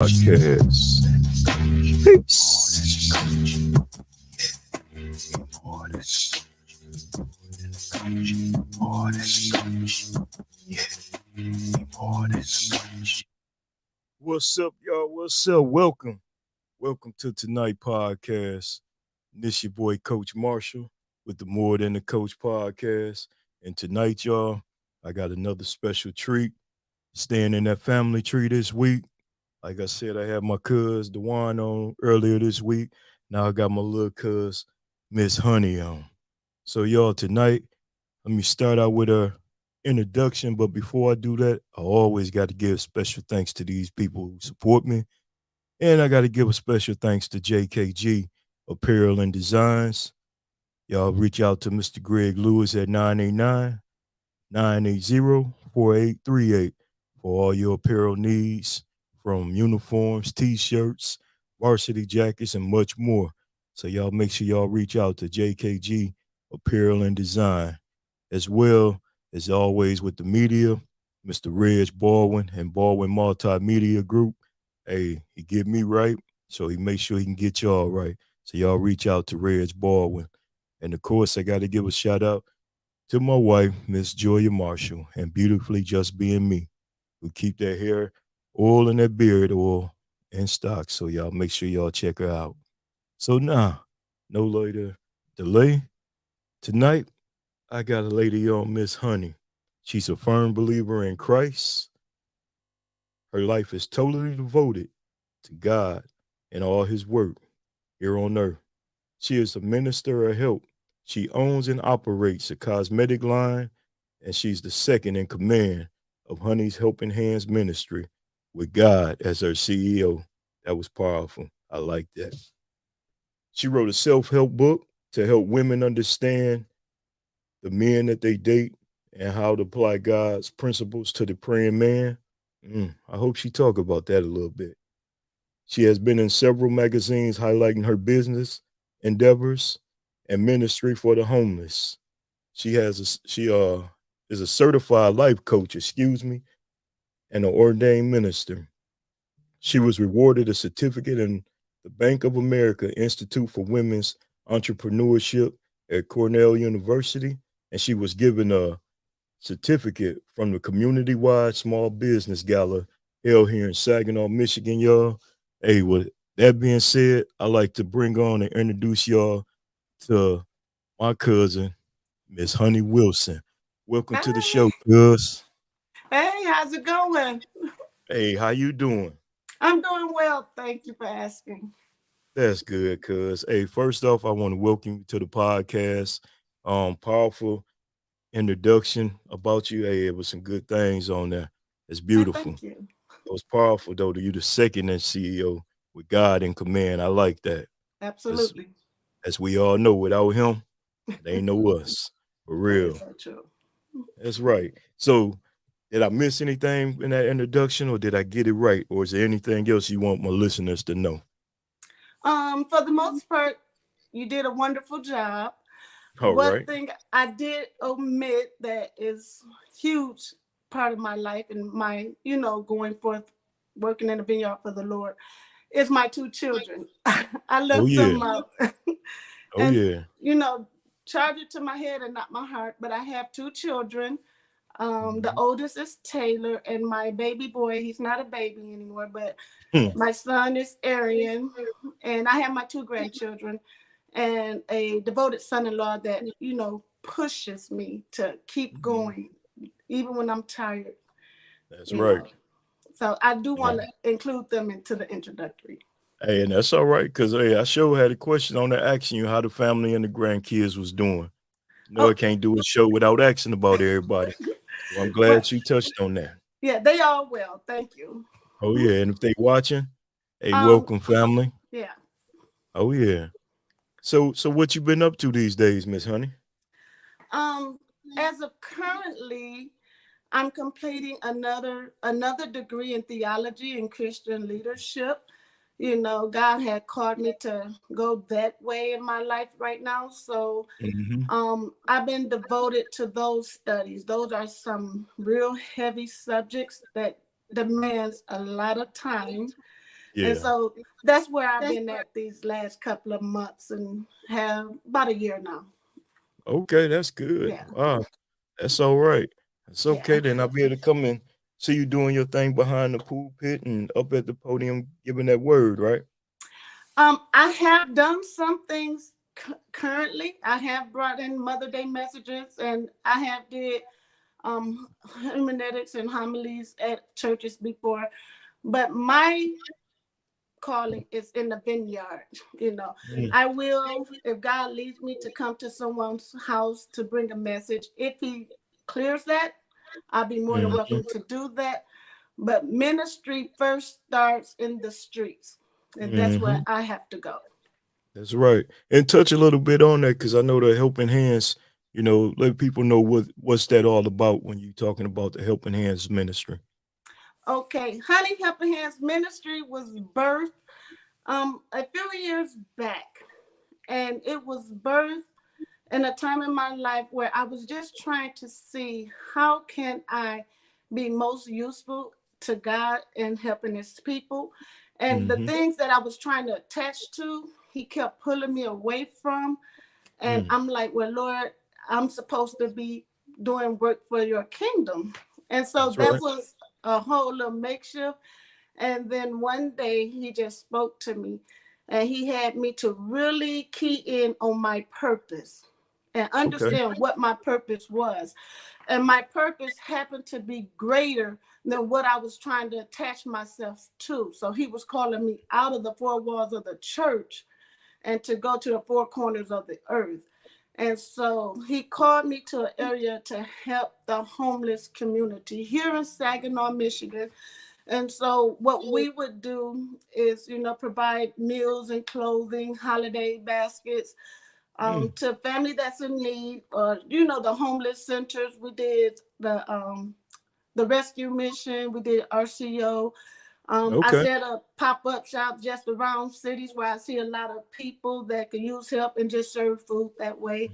Podcast. Peace. What's up, y'all? What's up? Welcome. Welcome to tonight podcast. This your boy Coach Marshall with the More Than the Coach podcast. And tonight, y'all, I got another special treat. Staying in that family tree this week. Like I said, I had my cuz Dewan on earlier this week. Now I got my little cuz Miss Honey on. So y'all, tonight, let me start out with a introduction. But before I do that, I always got to give special thanks to these people who support me. And I got to give a special thanks to JKG Apparel and Designs. Y'all reach out to Mr. Greg Lewis at 989-980-4838 for all your apparel needs, from uniforms, t-shirts, varsity jackets, and much more. So y'all make sure y'all reach out to JKG Apparel and Design, as well as always with the media, Mr. Reg Baldwin and Baldwin Multimedia Group. Hey, he get me right, so he make sure he can get y'all right. So y'all reach out to Reg Baldwin. And of course, I got to give a shout out to my wife, Miss Joya Marshall, and Beautifully Just Being Me, who keep that hair oil and that beard oil in stock. So y'all make sure y'all check her out. So now, no later delay. Tonight, I got a lady on, Miss Honey. She's a firm believer in Christ. Her life is totally devoted to God and all his work here on earth. She is a minister of help. She owns and operates a cosmetic line, and she's the second in command of Honey's Helping Hands Ministry with God as her CEO. That was powerful. I like that. She wrote a self-help book to help women understand the men that they date and how to apply God's principles to the praying man. I hope she talk about that a little bit. She has been in several magazines highlighting her business endeavors and ministry for the homeless. She is a certified life coach, and an ordained minister. She was rewarded a certificate in the Bank of America Institute for Women's Entrepreneurship at Cornell University, and she was given a certificate from the community-wide small business gala held here in Saginaw, Michigan, y'all. Hey, with that being said, I'd like to bring on and introduce y'all to my cousin, Miss Huni Wilson. Welcome to the show, Hi. cuz. Hey, how's it going? Hey, how you doing? I'm doing well. Thank you for asking. That's good, cuz. Hey, first off, I want to welcome you to the podcast. Powerful introduction about you. Hey, it was some good things on there. It's beautiful. Thank you. It was powerful though that you the second in CEO with God in command. I like that. Because Absolutely. as we all know, without him, it ain't no us. For That is real. so true. That's right. So did I miss anything in that introduction or did I get it right? Or is there anything else you want my listeners to know? For the most part, you did a wonderful job. All One right. thing I did omit that is huge part of my life and my, going forth working in the vineyard for the Lord is my two children. I Oh left yeah. them out. Oh And, yeah. you know, charge it to my head and not my heart, but I have two children. The Mhm. oldest is Taylor, and my baby boy, he's not a baby anymore, but Hmm. my son is Arian, and I have my two grandchildren and a devoted son-in-law that, pushes me to keep Mhm. going, even when I'm tired, That's you right. know. So I do want Yeah. to include them into the introductory. Hey, and that's all right, because hey, I sure had a question on there asking you how the family and the grandkids was doing. No, I Oh, can't do a show without asking about everybody. So I'm well, glad you touched on that. yeah, they all well. Thank you. Oh yeah, and if they watching, hey, Um, welcome family. yeah. Oh yeah. So what you been up to these days, Miss Honey? Um, as of currently, I'm completing another degree in theology and Christian leadership. God had called me to go that way in my life right now. So Mm-hmm. I've been devoted to those studies. Those are some real heavy subjects that demands a lot of time. And Yeah. so that's where I've been at these last couple of months and have about a year now. Okay, that's good. Yeah. Wow. That's all right. That's okay Yeah. then. I'll be able to come and see you doing your thing behind the pulpit and up at the podium giving that word, right? I have done some things currently. I have brought in Mother Day messages, and I have did hermeneutics and homilies at churches before. But my calling is in the vineyard. You know, Mm, I will, if God leads me to come to someone's house to bring a message, if He clears that, I'll be more than mhm, welcome to do that. But ministry first starts in the streets, and that's where mhm. I have to go. That's right. And touch a little bit on that because I know the helping hands, let people know what's that all about when you're talking about the helping hands ministry. Okay, Honey Helping Hands Ministry was birthed a few years back, and it was birthed in a time in my life where I was just trying to see how can I be most useful to God in helping His people, and the Mm-hmm. things that I was trying to attach to, He kept pulling me away from, and Mm, I'm like, well, Lord, I'm supposed to be doing work for Your kingdom, and so that's that right. was a whole little makeshift. And then one day he just spoke to me and he had me to really key in on my purpose and Okay. understand what my purpose was. And my purpose happened to be greater than what I was trying to attach myself to. So he was calling me out of the four walls of the church and to go to the four corners of the earth. And so he called me to an area to help the homeless community here in Saginaw, Michigan. And so what we would do is, provide meals and clothing, holiday baskets Mm, to family that's in need, or the homeless centers. We did the rescue mission. We did RCO. I okay. set up pop-up shops just around cities where I see a lot of people that could use help and just serve food that way.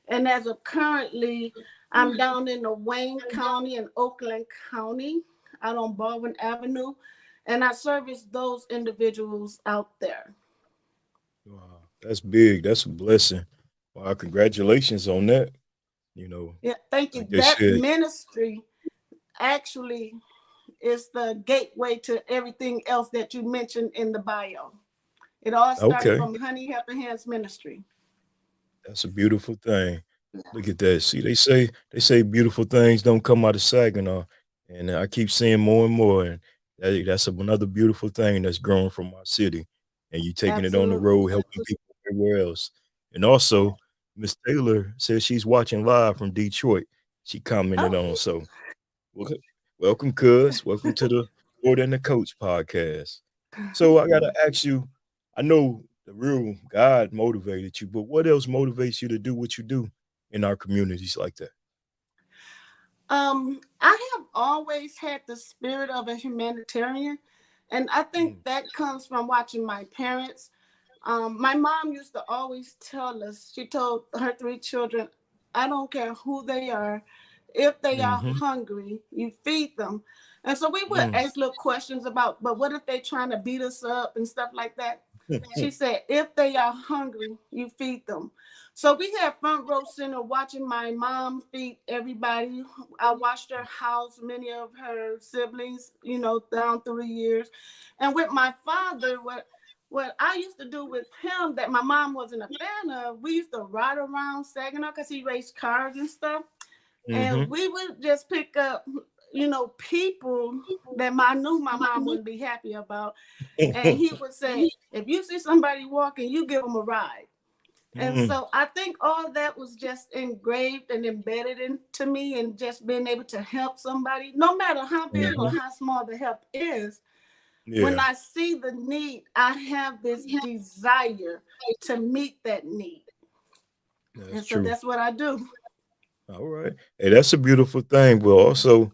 And as of currently, I'm down in the Wayne County and Oakland County, out on Baldwin Avenue, and I service those individuals out there. Wow. That's big. That's a blessing. Wow. Congratulations on that. You know, Yeah, thank you. like they That said, ministry actually is the gateway to everything else that you mentioned in the bio. It all started okay. from Honey Helping Hands Ministry. That's a beautiful thing. Look at that. See, they say beautiful things don't come out of Saginaw, and I keep seeing more and more. And that's another beautiful thing that's growing from our city, and you taking it on the Absolutely. road, helping people everywhere else. And also, Miss Taylor says she's watching live from Detroit. She commented on Oh, so. Wel- Welcome, cuz. Welcome to the Lord and the Coach podcast. So I gotta ask you, I know the real God motivated you, but what else motivates you to do what you do in our communities like that? I have always had the spirit of a humanitarian, and I think Mm, that comes from watching my parents. My mom used to always tell us, she told her three children, I don't care who they are, if they are mhm, hungry, you feed them. And so we would mm. ask little questions about, but what if they trying to beat us up and stuff like that? She said, if they are hungry, you feed them. So we had front row center watching my mom feed everybody. I watched her house many of her siblings, down through the years. And with my father, what I used to do with him that my mom wasn't a fan of, we used to ride around Saginaw because he raced cars and stuff. And Mhm. we would just pick up, people that I knew my mom wouldn't be happy about. And he would say, if you see somebody walking, you give them a ride. And Mm, so I think all that was just engraved and embedded into me, and just being able to help somebody, no matter how big or mhm. how small the help is. When Yeah, I see the need, I have this desire to meet that need. that's And so true. that's what I do. All right. Hey, that's a beautiful thing. But also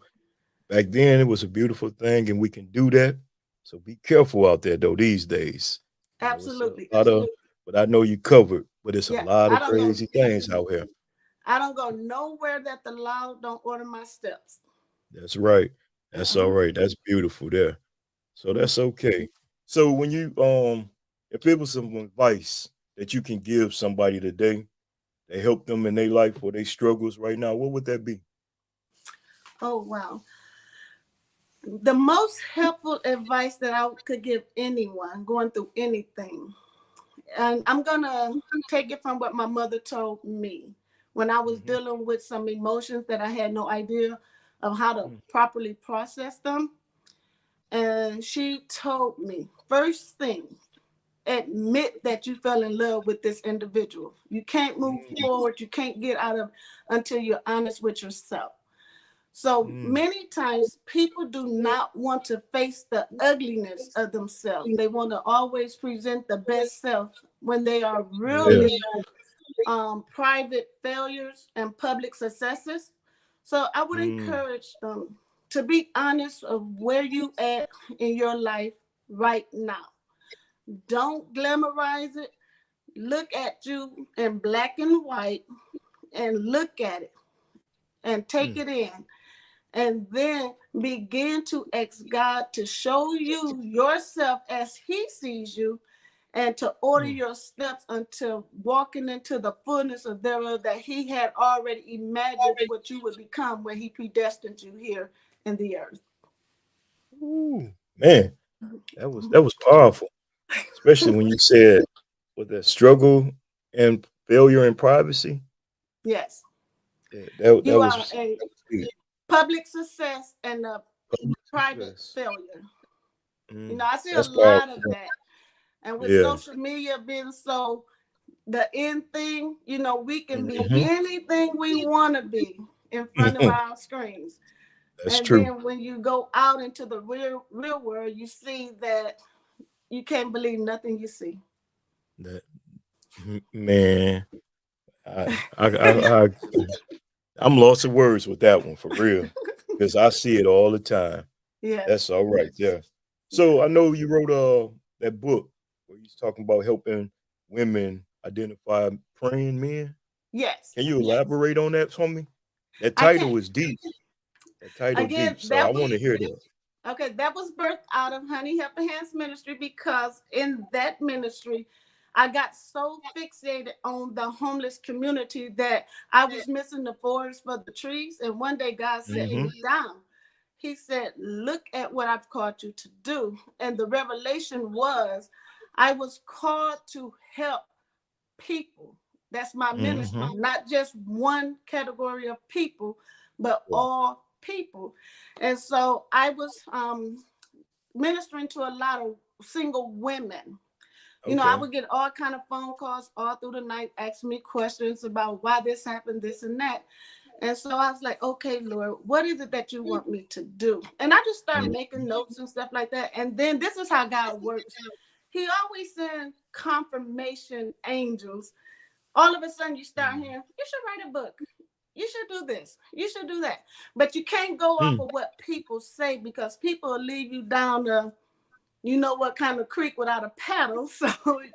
back then it was a beautiful thing and we can do that. So be careful out there though these days. It's a Absolutely. lot of but I know you covered, but it's a Yeah. lot I of don't go crazy things out here. I don't go nowhere that the law don't order my steps. That's right. That's Uh-huh. all right. That's beautiful there. So that's okay. So when you if it was some advice that you can give somebody today that help them in their life or their struggles right now, what would that be? Oh, wow. The most helpful advice that I could give anyone going through anything, and I'm going to take it from what my mother told me when I was Mm-hmm. dealing with some emotions that I had no idea of how to properly process them. And she told me, first thing, admit that you fell in love with this individual. You can't move forward, you can't get out of until you're honest with yourself. So Mm-hmm. many times people do not want to face the ugliness of themselves. They want to always present the best self when they are Yeah. really private failures and public successes. So I would Mm. encourage them to be honest of where you at in your life right now. Don't glamorize it. Look at you in black and white and look at it and take Mm. it in. And then begin to ask God to show you yourself as He sees you and to order Mm. your steps until walking into the fullness of thereof that He had already imagined what you would become when He predestined you here in the earth. Ooh, man, that was powerful, especially when you said with that struggle and failure in privacy. Yes, Yeah, that you was are a good. public success and a Public private success. failure. You Mm. know, I see a That's powerful. lot of that. And with Yeah. social media being so the end thing, you know, we can be Hmm. anything we want to be in front of our screens. That's And true. then when you go out into the real world, you see that you can't believe nothing you see. That man, I I'm lost of words with that one for real, because I see it all the time. Yes. That's all right. Yeah. So I know you wrote that book where you're talking about helping women identify praying men. Yes. Can you elaborate on that for me? That I can. title is deep. That title Again, deep. So I want to hear that. that was birthed out of Honey Helping Hands ministry because in that ministry, I got so fixated on the homeless community that I was missing the forest for the trees. And one day God set Hmm. me down. He said, look at what I've called you to do. And the revelation was I was called to help people. That's my ministry, Hmm. not just one category of people, but all people. And so I was ministering to a lot of single women. You know, I Okay. would get all kind of phone calls all through the night asking me questions about why this happened, this and that. And so I was like, okay, Lord, what is it that you want me to do? And I just started making notes and stuff like that. And then this is how God works. He always sends confirmation angels. All of a sudden you start hearing, you should write a book. You should do this. You should do that. But you can't go off Mm. of what people say because people will lead you down the, you know what kind of creek without a paddle. So,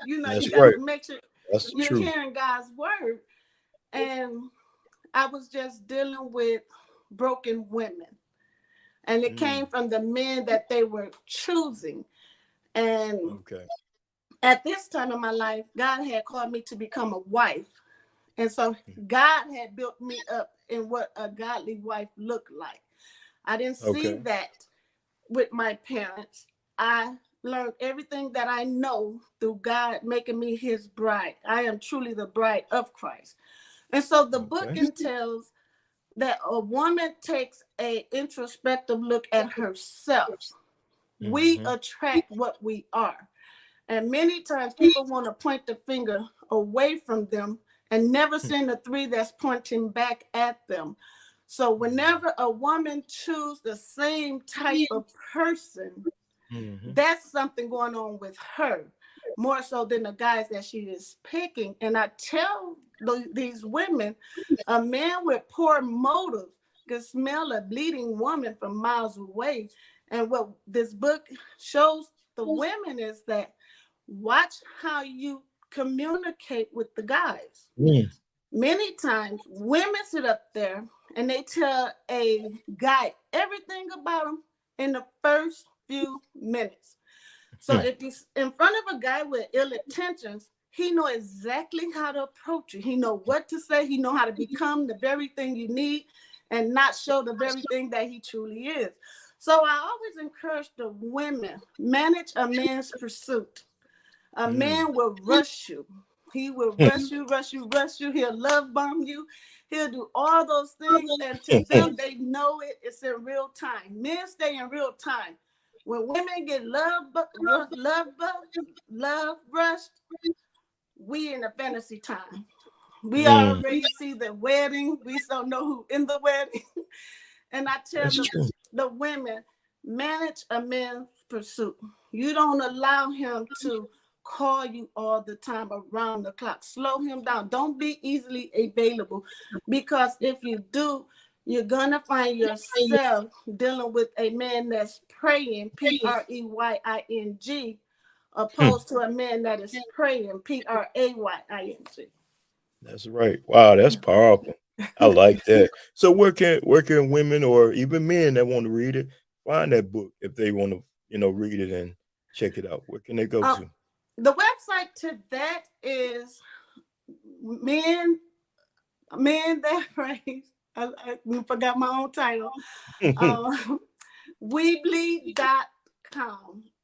you know, you That's got right. to make sure That's the you're truth. hearing God's word. And I was just dealing with broken women. And it came Mm. from the men that they were choosing. And Okay. at this time in my life, God had called me to become a wife. And so God had built me up in what a godly wife looked like. I didn't see Okay. that with my parents. I learned everything that I know through God making me his bride. I am truly the bride of Christ. And so the book Okay. entails that a woman takes a introspective look at herself. We Hmm. attract what we are. And many times people want to point the finger away from them and never send the three that's pointing back at them. So whenever a woman chooses the same type of person, Hmm. that's something going on with her more so than the guys that she is picking. And I tell these women, a man with poor motives can smell a bleeding woman from miles away. And what this book shows the women is that watch how you communicate with the guys. Mm. Many times women sit up there and they tell a guy everything about him in the first few minutes. So if he's in front of a guy with ill intentions, he know exactly how to approach you. He know what to say. He know how to become the very thing you need and not show the very thing that he truly is. So I always encourage the women, manage a man's pursuit. A man will rush you. He will rush you, rush you, rush you. He'll love bomb you. He'll do all those things. And to them, they know it. It's in real time. Men stay in real time. When women get love rushed, we in a fantasy time. We already see the wedding. We don't know who in the wedding. And I tell the women, manage a man's pursuit. You don't allow him to call you all the time around the clock. Slow him down. Don't be easily available, because if you do, you're going to find yourself dealing with a man that's praying, Preying, opposed to a man that is praying, Praying. That's right. Wow, that's powerful. I like that. So where can women or even men that want to read it find that book if they want to, read it and check it out? Where can they go to? The website to that is men that praise. I forgot my own title. Weebly.com.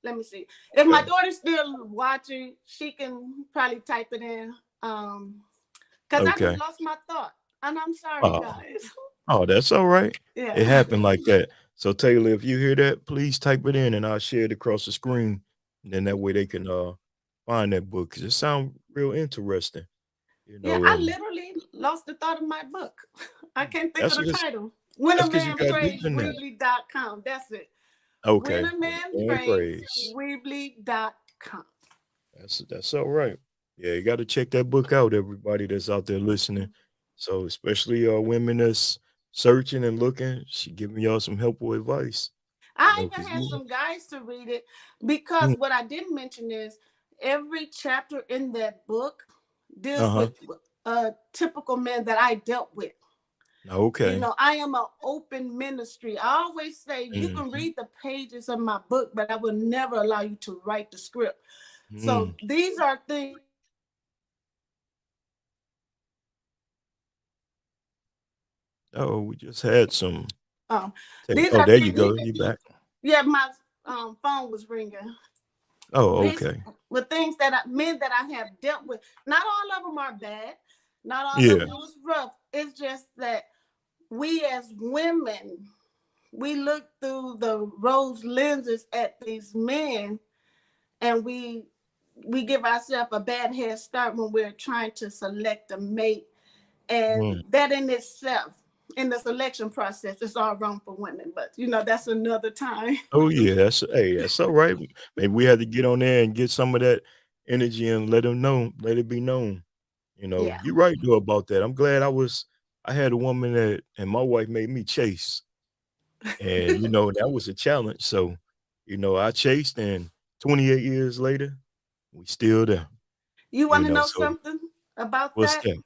Let me see. If my daughter's still watching, she can probably type it in. Because I just lost my thought. And I'm sorry, guys. Oh, that's all right. Yeah. It happened like that. So Taylor, if you hear that, please type it in and I'll share it across the screen. And then that way they can find that book, because it sounds real interesting. Yeah, I literally lost the thought of my book. I can't think of the title. When a Man Prays, Weebly.com. That's it. Okay. When a Man Prays, Weebly.com. That's all right. Yeah, you got to check that book out, everybody that's out there listening. So especially women that's searching and looking, she giving y'all some helpful advice. I even had some guys to read it, because what I didn't mention is every chapter in that book deals with a typical man that I dealt with. Okay. I am an open ministry. I always say you can read the pages of my book, but I will never allow you to write the script. So these are things. Oh, we just had some. These Oh, are there you things. go. You back? Yeah, my phone was ringing. Oh, okay. With things that men that I have dealt with, not all of them are bad. Not all of them was rough. It's just that we as women, we look through the rose lenses at these men, and we give ourselves a bad head start when we're trying to select a mate. And that in itself, in the selection process, is all wrong for women. But that's another time. Oh yeah, that's all right. Maybe we had to get on there and get some of that energy and let them know, let it be known. Yeah. You're right though about that. I'm glad I had a woman and my wife made me chase. And that was a challenge. So, I chased, and 28 years later, we still there. You want to know So something about what's that? that?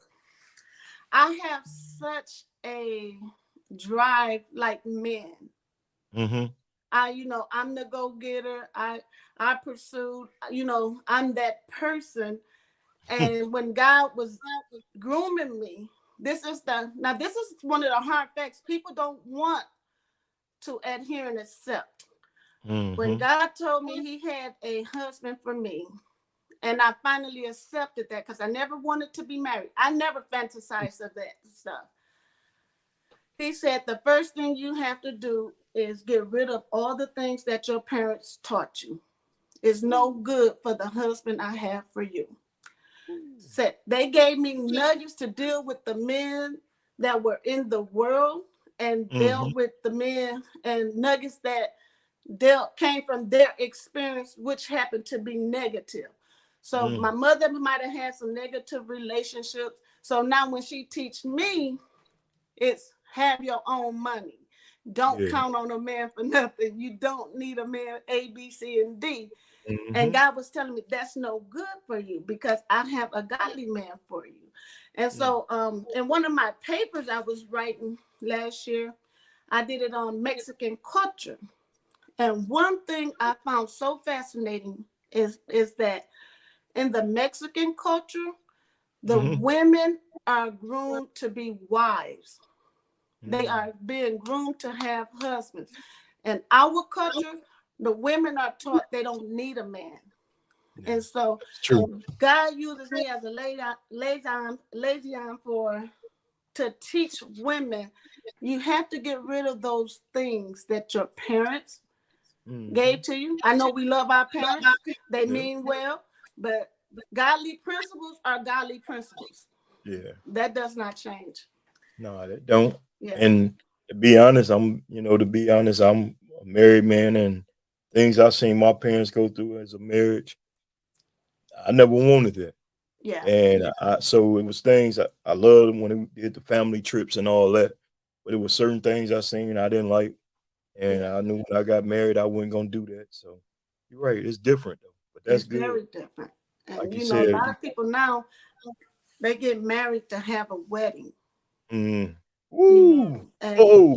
I have such a drive like men. Mm-hmm. I'm the go-getter. I pursued, I'm that person. And when God was grooming me, this is one of the hard facts people don't want to adhere and accept. When Mm-hmm. God told me he had a husband for me, and I finally accepted that, because I never wanted to be married. I never fantasized of that stuff. He said the first thing you have to do is get rid of all the things that your parents taught you. It's no good for the husband I have for you. Said they gave me nuggets to deal with the men that were in the world, and dealt with the men, and nuggets that came from their experience, which happened to be negative. So my mother might have had some negative relationships. So now when she teach me, it's have your own money. Don't count on a man for nothing. You don't need a man A, B, C, and D. And God was telling me that's no good for you, because I have a godly man for you. And so in one of my papers I was writing last year, I did it on Mexican culture. And one thing I found so fascinating is that in the Mexican culture, the Mm-hmm. women are groomed to be wives. They Mm. are being groomed to have husbands. In our culture, the women are taught they don't need a man. Yeah, And so that's true. God uses me as a liaison for to teach women you have to get rid of those things that your parents Mm-hmm. gave to you. I know we love our parents, they Yeah, mean well, but godly principles are godly principles. yeah. That does not change. No, they don't. Yeah. And to be honest, I'm a married man, and things I've seen my parents go through as a marriage, I never wanted that. Yeah. And so it was things I loved when we did the family trips and all that. But it was certain things I seen I didn't like. And Yeah. I knew when I got married, I wasn't gonna do that. So you're right, it's different though. But that's It's good. very different. Like And you a said, lot of people now they get married to have a wedding, mm, you woo, know, and oh,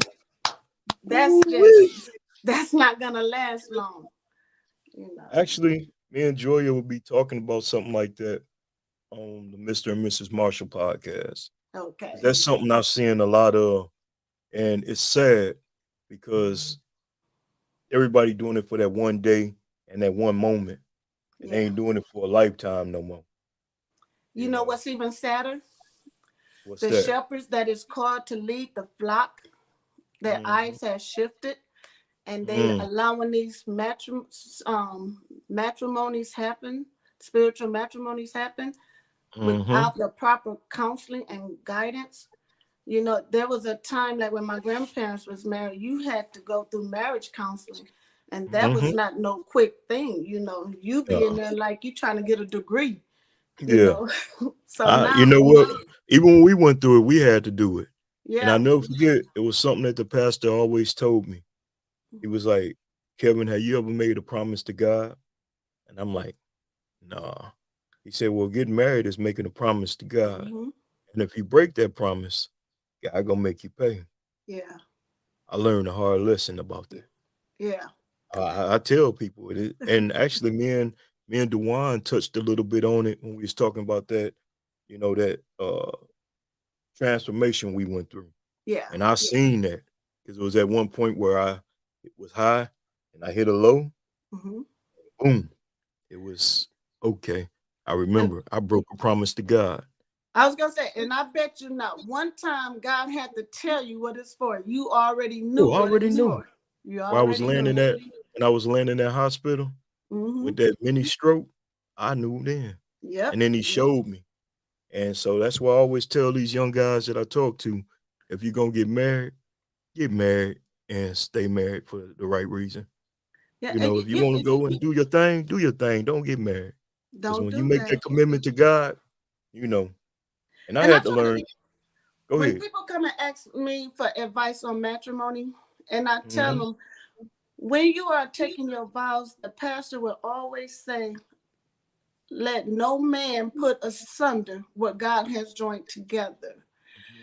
that's woo. just that's not gonna last long, you know. Actually, me and Joya will be talking about something like that on the Mr. and Mrs. Marshall podcast. 'Cause Okay. that's something I've seen a lot of, and it's sad because everybody doing it for that one day and that one moment, and they Yeah. ain't doing it for a lifetime no more. You You know know what's even sadder? what's The that? shepherds that is called to lead the flock, their Hmm. eyes have shifted and they Mm, allowing these matrimonies happen, spiritual matrimonies happen mm-hmm, without the proper counseling and guidance. You know, there was a time like when my grandparents was married, you had to go through marriage counseling. And that mm-hmm. was not no quick thing, you know. You be in Uh, there like you trying to get a degree, you yeah. know. So You now, know what? Even when we went through it, we had to do it. And I yeah. never forget, it was something that the pastor always told me. He was like, Kevin, have you ever made a promise to God? And I'm like, nah. He said, well, getting married is making a promise to God. Hmm. And if you break that promise, God gonna make you pay. Yeah. I learned a hard lesson about that. Yeah. I tell people it, and actually, me and Dewan touched a little bit on it when we was talking about that. That transformation we went through, Yeah. and I seen that because it was at one point where it was high, and I hit a low. Hmm. Boom! It was okay. I And remember I broke a promise to God. I was gonna say, and I bet you not one time God had to tell you what it's for. You already knew Oh, I what it already was knew. for. You While I was already laying knew. in that when I was laying in that hospital Hmm. with that mini stroke, I knew then. Yep. And then he showed me. And so that's why I always tell these young guys that I talk to, if you're gonna get married and stay married for the right reason. Yeah. You And know, if you want to go and do your thing, do your thing. Don't get married. Because don't when you do make that. that commitment to God, you know, and I And I had to try to, learn. Go when ahead. people come and ask me for advice on matrimony, and I tell Hmm. them, when you are taking your vows, the pastor will always say, let no man put asunder what God has joined together.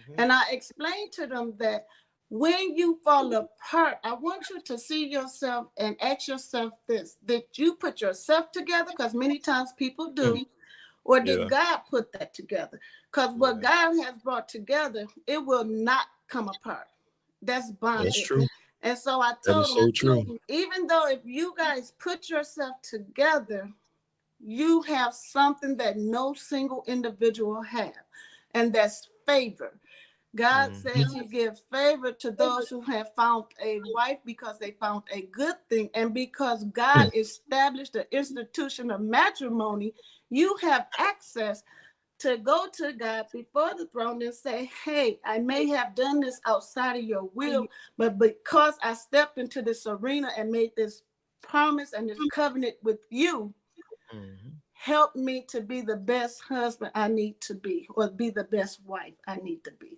Hmm. And I explained to them that when you fall apart, I want you to see yourself and ask yourself this: did you put yourself together? Because many times people do. Or did Yeah, God put that together? Because what right. God has brought together, it will not come apart. That's That's bonded. true. And so I That told is them, so true. even though if you guys put yourself together, you have something that no single individual have, and that's favor. God says Hmm. he gives favor to those who have found a wife because they found a good thing. And because God established the institution of matrimony, you have access to go to God before the throne and say, hey, I may have done this outside of your will, but because I stepped into this arena and made this promise and this covenant with you, Hmm. help me to be the best husband I need to be, or be the best wife I need to be.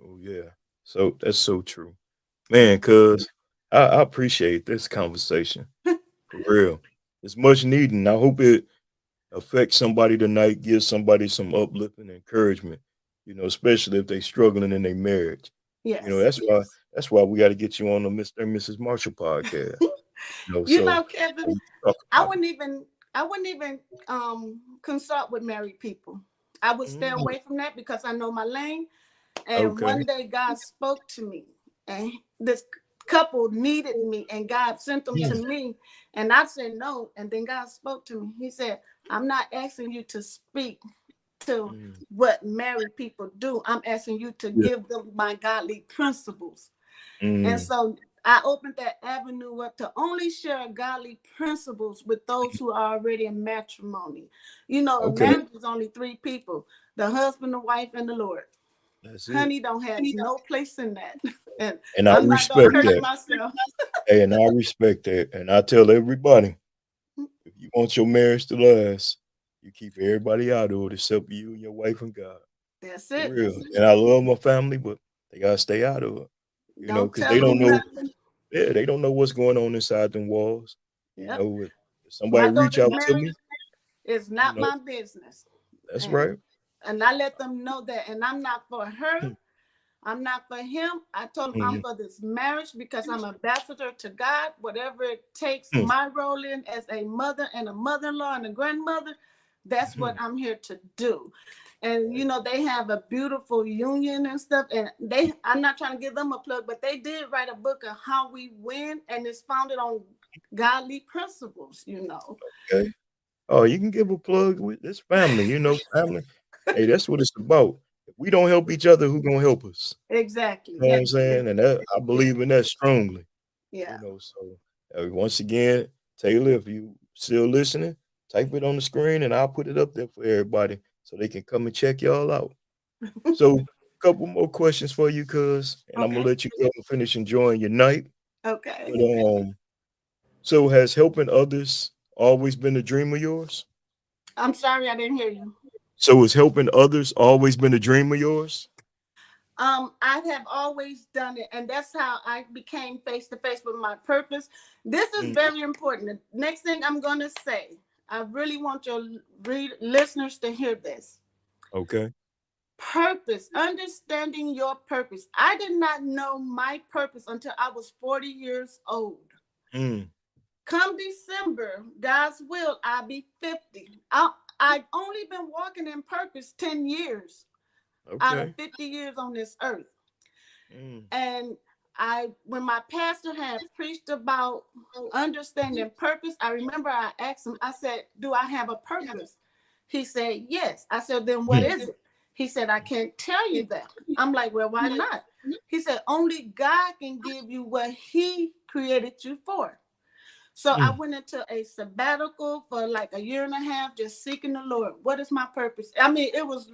Oh yeah. So that's so true. Man, cuz I appreciate this conversation. For real. It's much needed. And I hope it affects somebody tonight, gives somebody some uplifting encouragement, especially if they struggling in their marriage. Yes. That's why we got to get you on the Mr. and Mrs. Marshall podcast. You So know, Kevin, we talk I about it. wouldn't even I wouldn't even consult with married people. I would stay Mm, away from that because I know my lane. And okay. one day God spoke to me, and this couple needed me, and God sent them to Mm, me. And I said no. And then God spoke to me. He said, I'm not asking you to speak to mm, what married people do. I'm asking you to yeah. give them my godly principles. And Mm, so I opened that avenue up to only share godly principles with those who are already in matrimony. You know, a okay. marriage is only three people: the husband, the wife, and the Lord. That's it. Honey don't have no place in that. And And I I'm not gonna respect curse that. myself. Hey, and I respect that. And I tell everybody, if you want your marriage to last, you keep everybody out of it except you and your wife and God. That's For it. real. And I love my family, but they gotta stay out of it. Don't Because tell they don't them know. nothing. Yeah, they don't know what's going on inside them walls. Yep. If somebody My reach daughter's out to marriage me, is you not know, my business. that's And right. and I let them know that. And I'm not for her. I'm not for him. I told him I'm Mhm, for this marriage because I'm ambassador to God. Whatever it takes, mhm, my role in as a mother and a mother-in-law and a grandmother, that's what mhm. I'm here to do. And Right. they have a beautiful union and stuff. And I'm not trying to give them a plug, but they did write a book of how we win, and it's founded on godly principles. Okay. Oh, you can give a plug with this family. Family. Hey, that's what it's about. If we don't help each other, who gonna help us? Exactly. You know what I'm saying? And that, I Yeah. believe in that strongly. Yeah. So once again, Taylor, if you still listening, type it on the screen and I'll put it up there for everybody so they can come and check y'all out. So, a couple more questions for you, cuz, and I'm gonna Okay. let you go and finish enjoying your night. Okay. But so has helping others always been a dream of yours? I'm sorry I didn't hear you. So has helping others always been a dream of yours? I have always done it, and that's how I became face to face with my purpose. This is Mm, very important. The next thing I'm going to say, I really want your listeners to hear this. okay. Purpose, understanding your purpose. I did not know my purpose until I was 40 years old. Mm, Come December, God's will, I'll be 50. I've only been walking in purpose 10 years out of okay. 50 years on this earth. Mm, And when my pastor had preached about understanding purpose, I remember I asked him, I said, do I have a purpose? He said, yes. I said, then what mm, is it? He said, I can't tell you that. I'm like, well, why not? He said, only God can give you what he created you for. So I mm. went into a sabbatical for like a year and a half, just seeking the Lord. What is my purpose? I mean, it was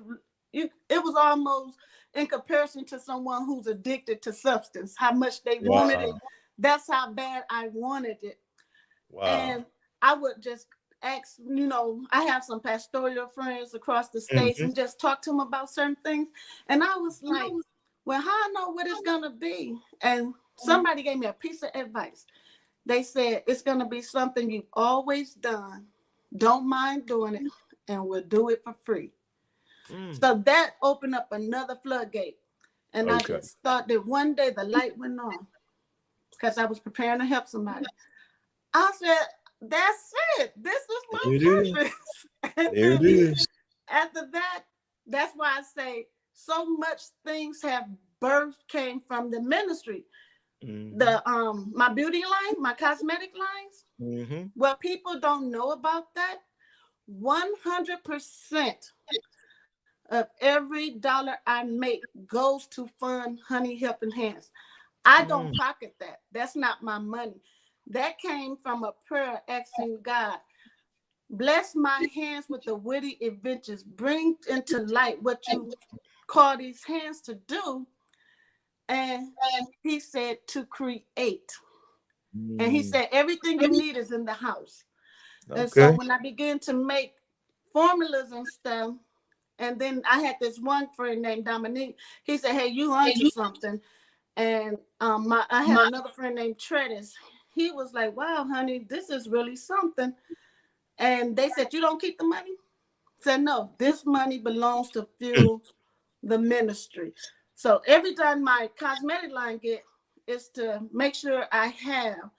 almost in comparison to someone who's addicted to substance, how much they wanted it. Wow. That's how bad I wanted it. Wow. And I would just ask, I have some pastoral friends across the states Mhm, and just talk to them about certain things. And I was like, well, how I know what it's gonna be? And somebody gave me a piece of advice. They said it's going to be something you've always done, don't mind doing it, and will do it for free. mm. So that opened up another floodgate. And I Okay. just thought that one day the light went on because I was preparing to help somebody. I said, that's it. This is There it is. my purpose. And There it then is. after that, that's why I say so much things have birth came from the ministry. Mhm, The my beauty line, my cosmetic lines. mhm. What people don't know about that, 100% of every dollar I make goes to fund Honey Helping Hands. I don't Mm, pocket that. That's not my money. That came from a prayer asking God, bless my hands with the witty inventions, bring into light what you call these hands to do. And he said to create. And he mm. said, everything you need is in the house. And so Okay. when I began to make formulas and stuff, and then I had this one friend named Dominique. He said, "Hey, you onto something." And I had another friend named Tredis. He was like, "Wow, honey, this is really something." And they said, "You don't keep the money?" I said, "No, this money belongs to fuel the ministry." So every time my cosmetic line get is to make sure I have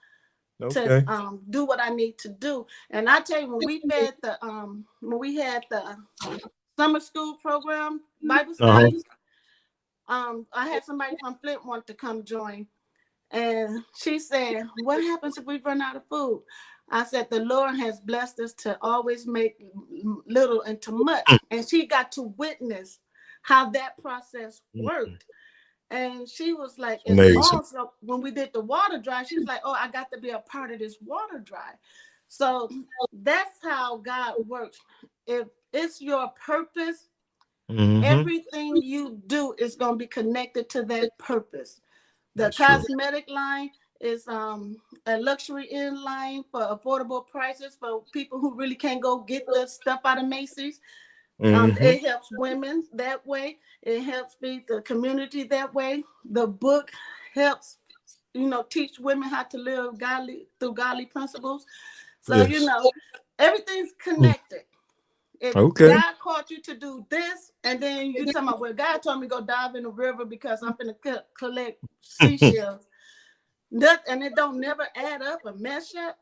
to Okay. do what I need to do. And I tell you, when we had the summer school program Bible Uh-huh. studies, I had somebody from Flint want to come join. And she said, what happens if we run out of food? I said, the Lord has blessed us to always make little into much. And she got to witness how that process Mm, worked. And she was like, it's and amazing. also when we did the water drive, she was like, oh, I got to be a part of this water drive. So that's how God works. If it's your purpose, Mm-hmm. everything you do is going to be connected to that purpose. The That's true. cosmetic line is a luxury in line for affordable prices for people who really can't go get the stuff out of Macy's. Mm-hmm. It helps women that way. It helps feed the community that way. The book helps, teach women how to live godly through godly principles. So, Yes. everything's Mm. connected. If Okay. God called you to do this, and then you talking about, well, God told me to go dive in the river because I'm going to collect seashells. That, and it don't never add up or mesh up.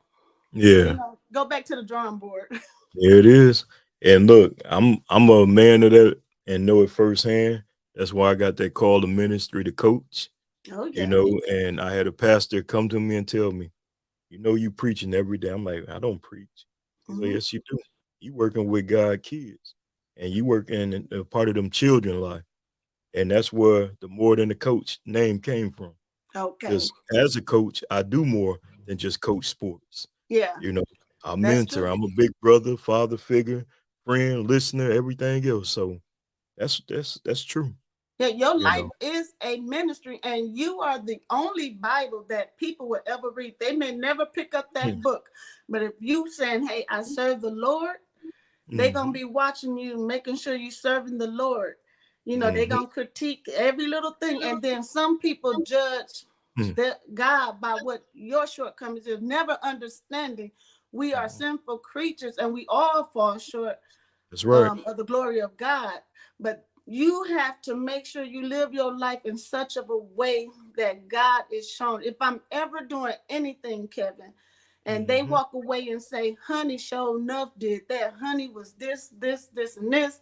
Yeah. Go back to the drawing board. There it is. And look, I'm a man of that and know it firsthand. That's why I got that call to ministry to coach, Oh yeah. and I had a pastor come to me and tell me, you preaching every day. I'm like, I don't preach. He's like, Hmm. yes, you do. You working with God kids. And you working in a part of them children life. And that's where the more than the coach name came from. Okay. Because as a coach, I do more than just coach sports. Yeah, You know, I that's mentor. true. I'm a big brother, father figure, friend, listener, everything else. So that's true. Yeah, your You life know. is a ministry, and you are the only Bible that people will ever read. They may never pick up that book, but if you saying, "Hey, I serve the Lord," they're gonna Mm-hmm. be watching you, making sure you serving the Lord. They're Mm-hmm. gonna critique every little thing, and then some people judge the God by what your shortcomings is, never understanding we are Mm-hmm. sinful creatures and we all fall short That's right. of the glory of God. But you have to make sure you live your life in such of a way that God is shown. If I'm ever doing anything, Kevin, and they Mm-hmm. walk away and say, honey, sure enough did that. Honey was this, and this.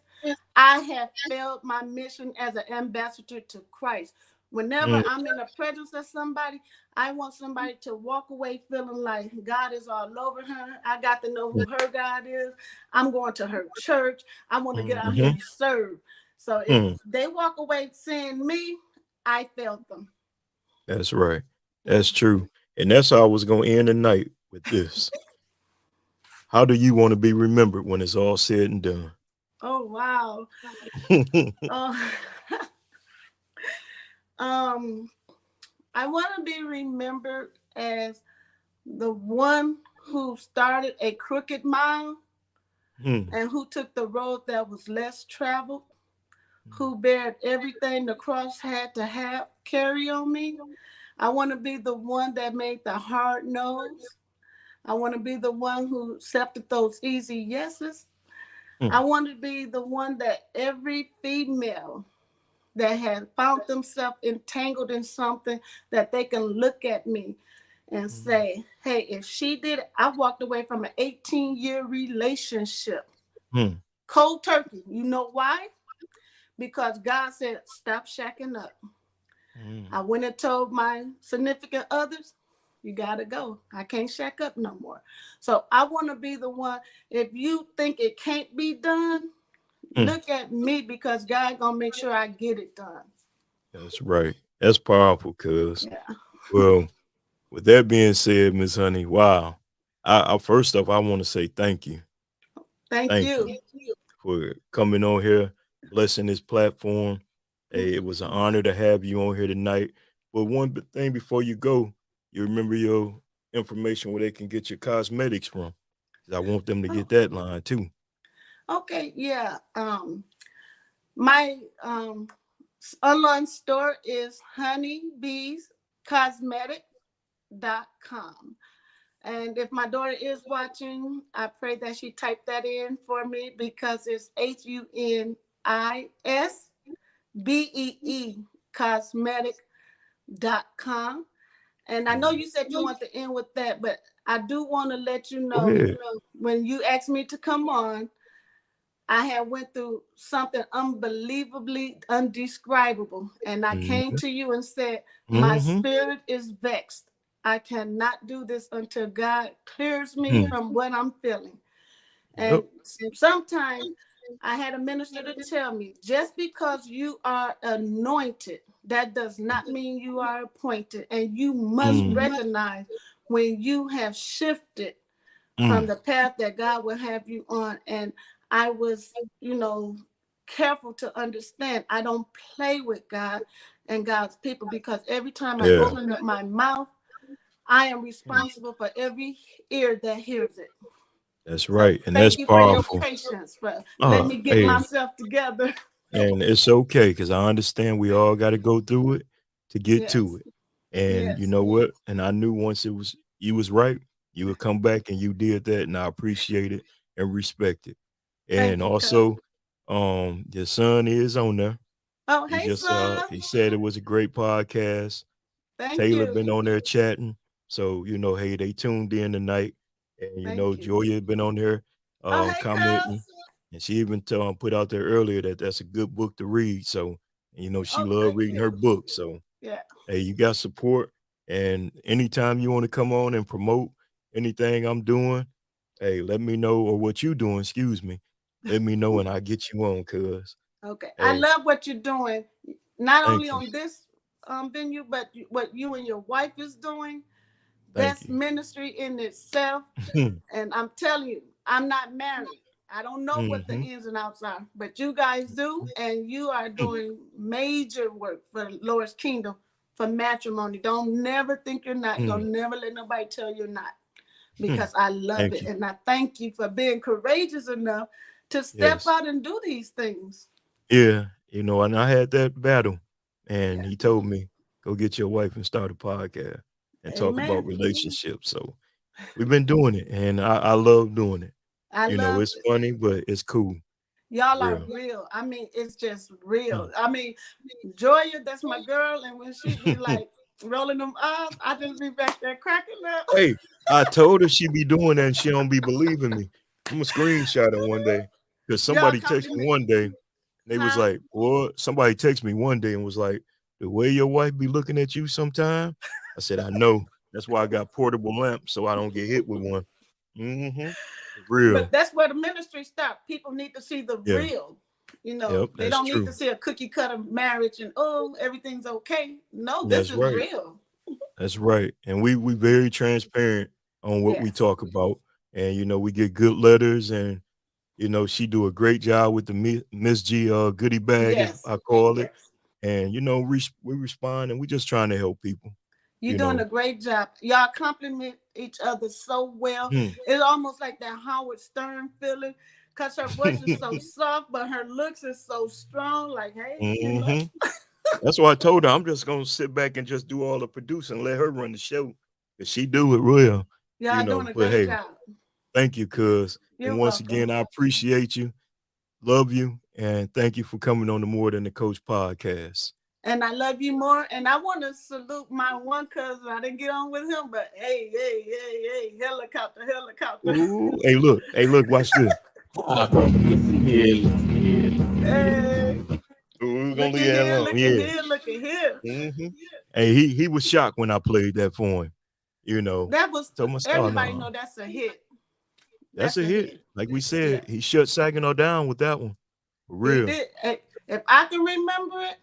I have failed my mission as an ambassador to Christ. Whenever Mm-hmm. I'm in the presence of somebody, I want somebody to walk away feeling like God is all over her. I got to know who her God is. I'm going to her church. I want to get out here Mm-hmm. and serve. So if they walk away seeing me, I failed them. That's right. Yeah. That's true. And that's how I was gonna end the night with this. How do you want to be remembered when it's all said and done? Oh wow. Oh, um, I want to be remembered as the one who started a crooked mile Hmm. and who took the road that was less traveled, who bared everything the cross had to have carry on me. I want to be the one that made the hard no's. I want to be the one who accepted those easy yeses. I Hmm. want to be the one that every female that had found themselves entangled in something that they can look at me and say, hey, if she did it, I walked away from an 18-year relationship. Hmm. Cold turkey. You know why? Because God said, stop shacking up. Hmm. I went and told my significant others, you got to go. I can't shack up no more. So I want to be the one, if you think it can't be done, Hmm. look at me because God going to make sure I get it done. That's right. That's powerful, cuz. Yeah. Well, with that being said, Miss Honey, wow. I first off, I want to say thank you. Thank Thank you you. for coming on here, blessing this platform. Hey, it was an honor to have you on here tonight. But one thing before you go, you remember your information where they can get your cosmetics from. 'Cause I want them to Oh, get that line too. okay. Yeah. My online store is honeybeescosmetic.com. And if my daughter is watching, I pray that she type that in for me because it's HUNISBEE cosmetic.com. And I know Mm. you said you want to end with that, but I do want to let you Go know ahead. when you asked me to come on, I had went through something unbelievably undescribable. And I came Mm-hmm. to you and said, my Mm-hmm. spirit is vexed. I cannot do this until God clears me Mm. from what I'm feeling. And Yep. sometimes I had a minister to tell me, just because you are anointed, that does not mean you are appointed. And you must Mm. recognize when you have shifted from Mm. the path that God will have you on. And I was, careful to understand I don't play with God and God's people, because every time I Yeah. open up my mouth, I am responsible for every ear that hears it. That's So right. And that's thank you for your powerful. patience, for letting me get Hey, myself together. and it's okay because I understand we all got to go through it to get to Yes, it. And you yes. know what? And I knew once it was you was right, you would come back and you did that, and I appreciate it and respect it. And Thank you, cuz. also, your son is on there. Oh, He hey, just son. he said it was a great podcast. Thank Taylor you. been on there chatting. So, hey, they tuned in tonight. And Thank you. Joya been on there Oh, hey, commenting. cuz. And she even put out there earlier that that's a good book to read. So, she Oh, loved thank reading her you. book. So, Yeah. hey, you got support. And anytime you want to come on and promote anything I'm doing, hey, let me know, or what you doing, excuse me. Let me know and I'll get you on, cuz. Okay. I Hey, love what you're doing, not only thank you. on this venue, but what you and your wife is doing. Thank That's you. ministry in itself. And I'm telling you, I'm not married. I don't know what the Mm-hmm. ins and outs are, but you guys do, and you are doing major work for the Lord's kingdom, for matrimony. Don't never think you're not. Don't never let nobody tell you're not, because I love Thank it. you. And I thank you for being courageous enough to step Yes. out and do these things. Yeah, and I had that battle, and Yeah. he told me, "Go get your wife and start a podcast and talk about Amen. relationships." So we've been doing it, and I love doing it. I love It's it. funny, but it's cool, Y'all are real. real. I mean, it's just real. Mm. I mean, Joya, that's my girl, and when she be like rolling them eyes, I just be back there cracking up. Hey, I told her she be doing that, and she don't be believing me. I'm gonna screenshot her one day because Y'all somebody texted me compliment, one day. They was huh? like, "Boy," somebody texted me one day and was like, "The way your wife be looking at you sometime." I said, "I know. That's why I got portable lamps so I don't get hit with one." Mm-hmm. But Real. that's where the ministry stops. People need to see the Yeah. real. Yep. They That's don't need to true. see a cookie cutter marriage and oh, everything's okay. No, this That's is right. real. That's right. And we very transparent on what we Yes, talk about. And we get good letters, and she do a great job with the Miss G goodie bag, as yes, I call it. yes. And we respond, and we just trying to help people. You're You doing know. a great job. Y'all compliment each other so well. Hmm. It's almost like that Howard Stern feeling, because her voice is so soft, but her looks is so strong. Like, hey. Hmm. That's why I told her I'm just gonna sit back and just do all the producing, let her run the show, cause she do it real. Y'all doing a But great hey, job. thank you, cuz. You're And once welcome. again, I appreciate you, love you, and thank you for coming on the More Than the Coach podcast. And I love you more. And I want to salute my one cousin. I didn't get on with him, but hey, hey, hey, hey, helicopter, helicopter. Ooh, hey, look, watch this. Hey, We're gonna look leave at that here, alone. look at Yeah. here, look at here. Hmm. Hey, he was shocked when I played that for him. That was, Told my son, everybody no, know that's a hit. that's That's a a hit. hit. Like we Yeah, said, he shut Saginaw down with that one. For he real. did. Hey, if I can remember it,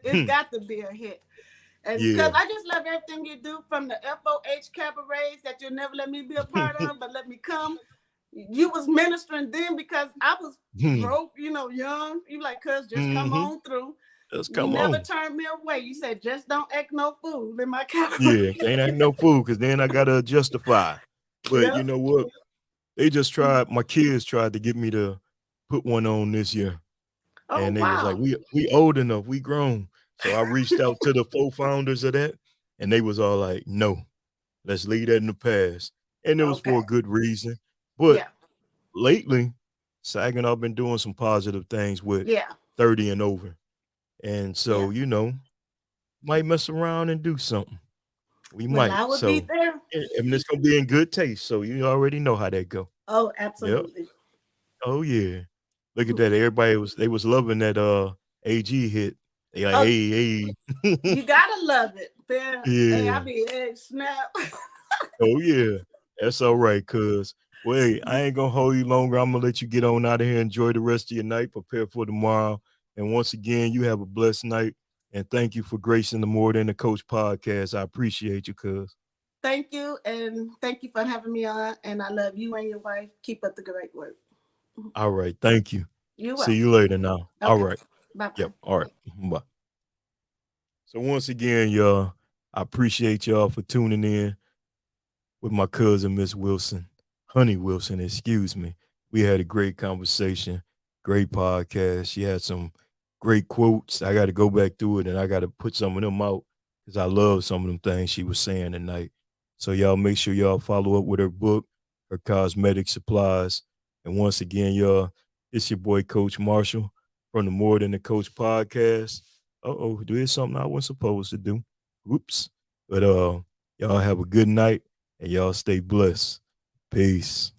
it's got to be a hit. And because Yeah. I just love everything you do, from the FOH cabarets that you'll never let me be a part of, but let me come. You was ministering then because I was broke, young. You like, cuz just come Mm-hmm. on through. Just You come never on. turned me away. You said, just don't act no fool in my cabaret. Yeah, can't act no fool because then I gotta justify. But you Yep. know what? They just tried. My kids tried to get me to put one on this year, Oh, and they was like, wow. "We old enough, we grown." So I reached out to the founders of that, and they was all like, "No, let's leave that in the past." And it was for Okay. a good reason. But Yeah. lately, Saginaw been doing some positive things with Yeah. 30 and over, and Yeah. so might mess around and do something. We Well, might. I will be So, there. and it's gonna be in good taste. So you already know how that go. Oh, Yep. absolutely. Oh yeah. Look at that. Everybody was loving that AG hit. They like, Oh, hey, hey. you gotta love it. There, hey, I Yeah. be egg snap. Oh yeah. That's all right, cuz. Wait, I ain't gonna hold you longer. I'm gonna let you get on out of here. Enjoy the rest of your night. Prepare for tomorrow. And once again, you have a blessed night. And thank you for gracing the More Than the Coach podcast. I appreciate you, cuz. Thank you, and thank you for having me on. And I love you and your wife. Keep up the great work. All right. Thank you. You See welcome. you later now. All Okay. right. Bye Yep. bye. All right. Bye. So once again, y'all, I appreciate y'all for tuning in with my cousin, Miss Wilson, Honey Wilson, excuse me. We had a great conversation, great podcast. She had some great quotes. I got to go back through it and I got to put some of them out because I love some of them things she was saying tonight. So y'all make sure y'all follow up with her book, her cosmetic supplies. And once again, y'all, it's your boy Coach Marshall from the More Than the Coach podcast. Uh-oh, did something I wasn't supposed to do. Whoops. But y'all have a good night and y'all stay blessed. Peace.